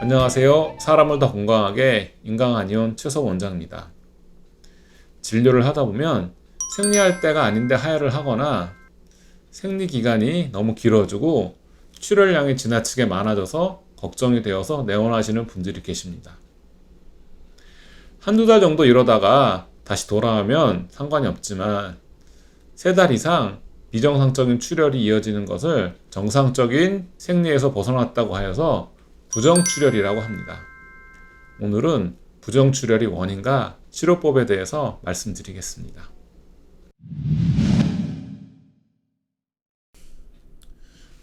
안녕하세요. 사람을 더 건강하게 인강한의원 최석 원장입니다. 진료를 하다 보면 생리할 때가 아닌데 하혈을 하거나 생리 기간이 너무 길어지고 출혈량이 지나치게 많아져서 걱정이 되어서 내원하시는 분들이 계십니다. 한두 달 정도 이러다가 다시 돌아오면 상관이 없지만 3달 이상 비정상적인 출혈이 이어지는 것을 정상적인 생리에서 벗어났다고 하여서 부정출혈이라고 합니다. 오늘은 부정출혈의 원인과 치료법에 대해서 말씀드리겠습니다.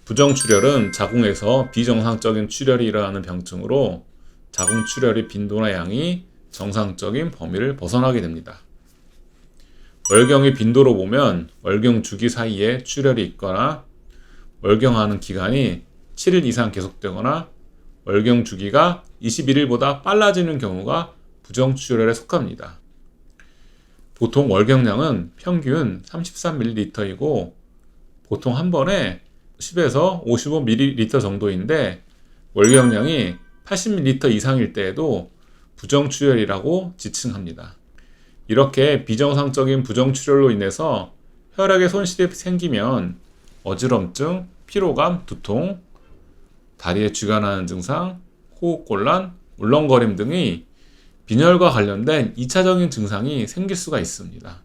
부정출혈은 자궁에서 비정상적인 출혈이 일어나는 병증으로 자궁 출혈의 빈도나 양이 정상적인 범위를 벗어나게 됩니다. 월경의 빈도로 보면 월경 주기 사이에 출혈이 있거나 월경하는 기간이 7일 이상 계속되거나 월경 주기가 21일보다 빨라지는 경우가 부정출혈에 속합니다. 보통 월경량은 평균 33ml이고 보통 한 번에 10에서 55ml 정도인데 월경량이 80ml 이상일 때에도 부정출혈이라고 지칭합니다. 이렇게 비정상적인 부정출혈로 인해서 혈액의 손실이 생기면 어지럼증, 피로감, 두통, 다리에 쥐가 나는 증상, 호흡곤란, 울렁거림 등이 빈혈과 관련된 2차적인 증상이 생길 수가 있습니다.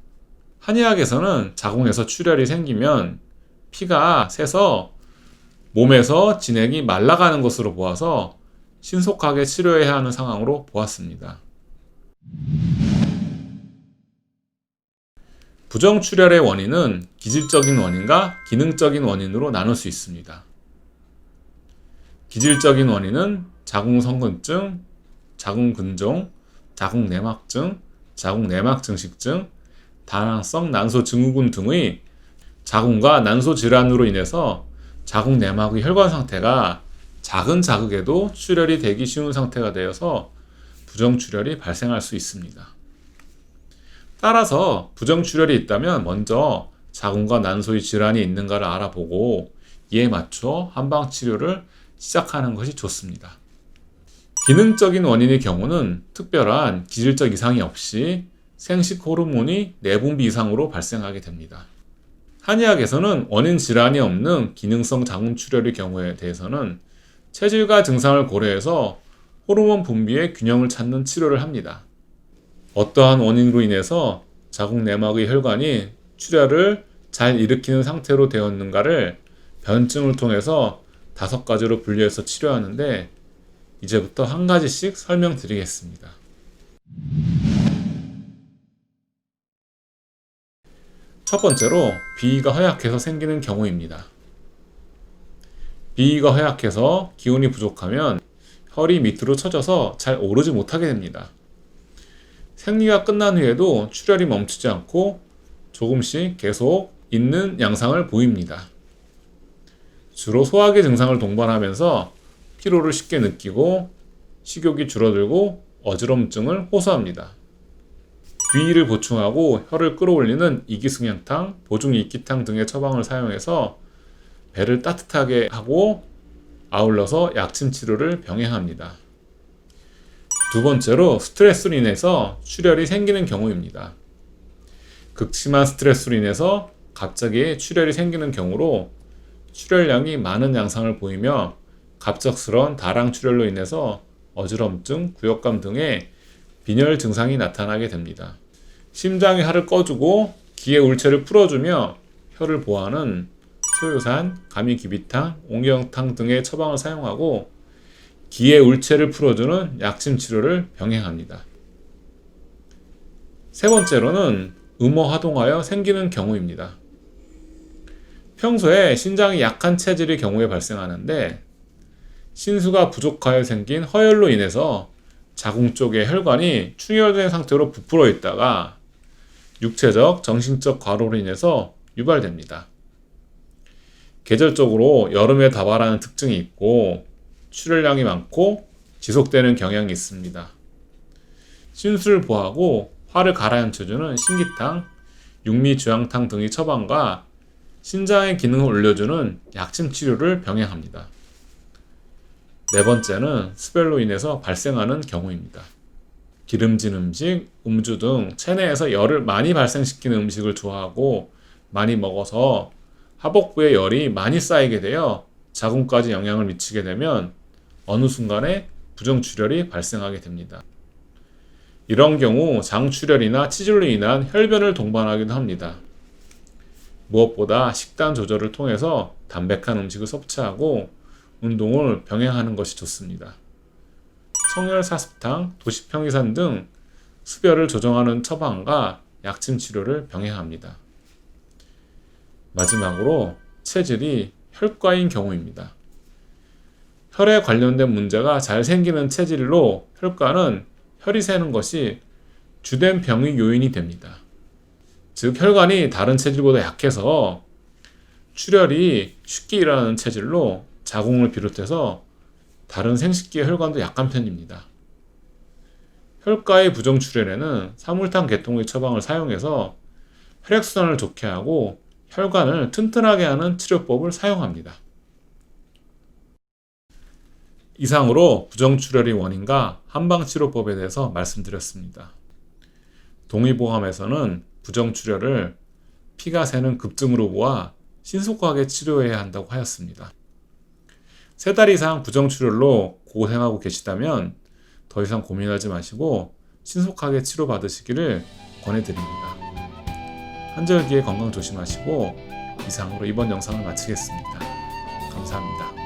한의학에서는 자궁에서 출혈이 생기면 피가 새서 몸에서 진액이 말라가는 것으로 보아서 신속하게 치료해야 하는 상황으로 보았습니다. 부정출혈의 원인은 기질적인 원인과 기능적인 원인으로 나눌 수 있습니다. 기질적인 원인은 자궁성근증, 자궁근종, 자궁내막증, 자궁내막증식증, 다낭성 난소 증후군 등의 자궁과 난소 질환으로 인해서 자궁내막의 혈관 상태가 작은 자극에도 출혈이 되기 쉬운 상태가 되어서 부정출혈이 발생할 수 있습니다. 따라서 부정출혈이 있다면 먼저 자궁과 난소의 질환이 있는가를 알아보고 이에 맞춰 한방치료를 시작하는 것이 좋습니다. 기능적인 원인의 경우는 특별한 기질적 이상이 없이 생식 호르몬이 내분비 이상으로 발생하게 됩니다. 한의학에서는 원인 질환이 없는 기능성 자궁출혈의 경우에 대해서는 체질과 증상을 고려해서 호르몬 분비의 균형을 찾는 치료를 합니다. 어떠한 원인으로 인해서 자궁 내막의 혈관이 출혈을 잘 일으키는 상태로 되었는가를 변증을 통해서 5가지로 분류해서 치료하는데 이제부터 한 가지씩 설명드리겠습니다. 첫 번째로 비위가 허약해서 생기는 경우입니다. 비위가 허약해서 기운이 부족하면 혈이 밑으로 처져서 잘 오르지 못하게 됩니다. 생리가 끝난 후에도 출혈이 멈추지 않고 조금씩 계속 있는 양상을 보입니다. 주로 소화기 증상을 동반하면서 피로를 쉽게 느끼고 식욕이 줄어들고 어지럼증을 호소합니다. 비위를 보충하고 혈을 끌어올리는 이기승향탕, 보중이끼탕 등의 처방을 사용해서 배를 따뜻하게 하고 아울러서 약침 치료를 병행합니다. 두 번째로 스트레스로 인해서 출혈이 생기는 경우입니다. 극심한 스트레스로 인해서 갑자기 출혈이 생기는 경우로 출혈량이 많은 양상을 보이며 갑작스러운 다랑출혈로 인해서 어지럼증, 구역감 등의 빈혈 증상이 나타나게 됩니다. 심장의 할을 꺼주고 기의 울체를 풀어주며 혈을 보호하는 소요산, 가미기비탕, 옹경탕 등의 처방을 사용하고 기의 울체를 풀어주는 약침 치료를 병행합니다. 세 번째로는 음호하동하여 생기는 경우입니다. 평소에 신장이 약한 체질의 경우에 발생하는데 신수가 부족하여 생긴 허혈로 인해서 자궁 쪽의 혈관이 충혈된 상태로 부풀어 있다가 육체적, 정신적 과로로 인해서 유발됩니다. 계절적으로 여름에 다발하는 특징이 있고 출혈량이 많고 지속되는 경향이 있습니다. 신수를 보하고 화를 가라앉혀주는 신기탕, 육미주양탕 등의 처방과 신장의 기능을 올려주는 약침 치료를 병행합니다. 네 번째는 수별로 인해서 발생하는 경우입니다. 기름진 음식, 음주 등 체내에서 열을 많이 발생시키는 음식을 좋아하고 많이 먹어서 하복부에 열이 많이 쌓이게 되어 자궁까지 영향을 미치게 되면 어느 순간에 부정출혈이 발생하게 됩니다. 이런 경우 장출혈이나 치질로 인한 혈변을 동반하기도 합니다. 무엇보다 식단 조절을 통해서 담백한 음식을 섭취하고 운동을 병행하는 것이 좋습니다. 청열사습탕, 도시평이산 등 수별을 조정하는 처방과 약침 치료를 병행합니다. 마지막으로 체질이 혈과인 경우입니다. 혈에 관련된 문제가 잘 생기는 체질로 혈과는 혈이 새는 것이 주된 병의 요인이 됩니다. 즉 혈관이 다른 체질보다 약해서 출혈이 쉽게 일어나는 체질로 자궁을 비롯해서 다른 생식기의 혈관도 약한 편입니다. 혈과의 부정출혈에는 사물탕 계통의 처방을 사용해서 혈액순환을 좋게 하고 혈관을 튼튼하게 하는 치료법을 사용합니다. 이상으로 부정출혈의 원인과 한방치료법에 대해서 말씀드렸습니다. 동의보감에서는 부정출혈을 피가 새는 급증으로 보아 신속하게 치료해야 한다고 하였습니다. 3달 이상 부정출혈로 고생하고 계시다면 더 이상 고민하지 마시고 신속하게 치료받으시기를 권해드립니다. 한절기에 건강 조심하시고 이상으로 이번 영상을 마치겠습니다. 감사합니다.